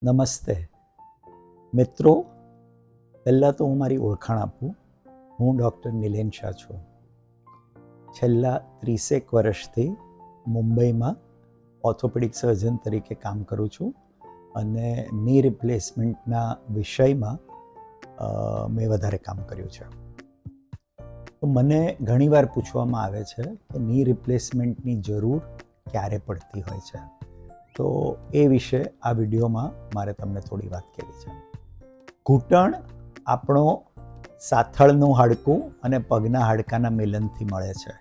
નમસ્તે મિત્રો, પહેલાં તો હું મારી ઓળખાણ આપું. હું ડૉક્ટર નિલેન શાહ છું. છેલ્લા 30 વર્ષથી મુંબઈમાં ઓર્થોપેડિક સર્જન તરીકે કામ કરું છું અને ની રિપ્લેસમેન્ટના વિષયમાં મેં વધારે કામ કર્યું છે. તો મને ઘણીવાર પૂછવામાં આવે છે કે ની રિપ્લેસમેન્ટની જરૂર ક્યારે પડતી હોય છે. તો એ વિશે આ વિડીયોમાં મારે તમને થોડી વાત કરવી છે. ઘૂંટણ આપણો સાથળનું હાડકું અને પગના હાડકાના મિલનથી મળે છે.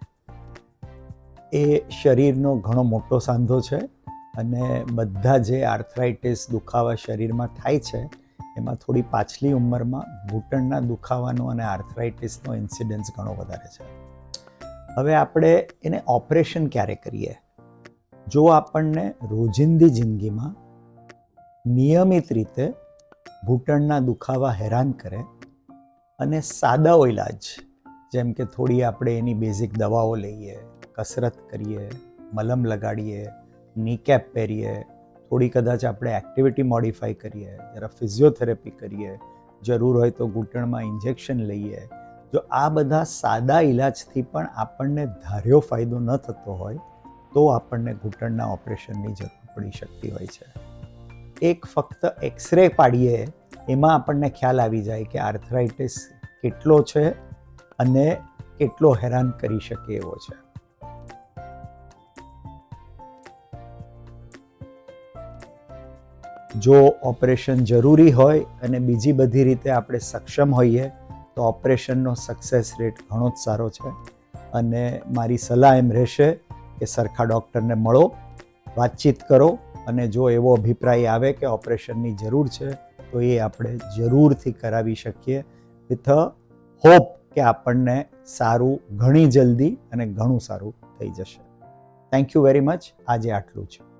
એ શરીરનો ઘણો મોટો સાંધો છે અને બધા જે આર્થરાઇટિસ દુખાવા શરીરમાં થાય છે એમાં થોડી પાછલી ઉંમરમાં ઘૂંટણના દુખાવાનો અને આર્થરાઇટિસનો ઇન્સિડન્સ ઘણો વધારે છે. હવે આપણે એને ઓપરેશન ક્યારે કરીએ? જો આપણને રોજિંદી જિંદગીમાં નિયમિત રીતે ઘૂંટણના દુખાવા હેરાન કરે અને સાદા ઇલાજ જેમ કે થોડી આપણે એની બેઝિક દવાઓ લઈએ, કસરત કરીએ, મલમ લગાડીએ, નીકેપ પહેરીએ, થોડી કદાચ આપણે એક્ટિવિટી મોડિફાઈ કરીએ, જરા ફિઝિયોથેરાપી કરીએ, જરૂર હોય તો ઘૂંટણમાં ઇન્જેક્શન લઈએ, જો આ બધા સાદા ઇલાજથી પણ આપણને ધાર્યો ફાયદો ન થતો હોય તો આપણને ઘૂંટણના ઓપરેશનની જરૂર પડી શકતી હોય છે. એક ફક્ત એક્સરે પાડીએ એમાં આપણને ખ્યાલ આવી જાય કે આર્થરાઇટિસ કેટલો છે અને કેટલો હેરાન કરી શકે એવો છે. જો ઓપરેશન જરૂરી હોય અને બીજી બધી રીતે આપણે સક્ષમ હોઈએ તો ઓપરેશનનો સક્સેસ રેટ ઘણો જ સારો છે અને મારી સલાહ એમ રહેશે કે સરખા ડૉક્ટરને મળો, વાતચીત કરો અને જો એવો અભિપ્રાય આવે કે ઓપરેશનની જરૂર છે તો એ આપણે જરૂરથી કરાવી શકીએ વિથ હોપ કે આપણને સારું ઘણી જલ્દી અને ઘણું સારું થઈ જશે. Thank you very much. આજે આટલું છે.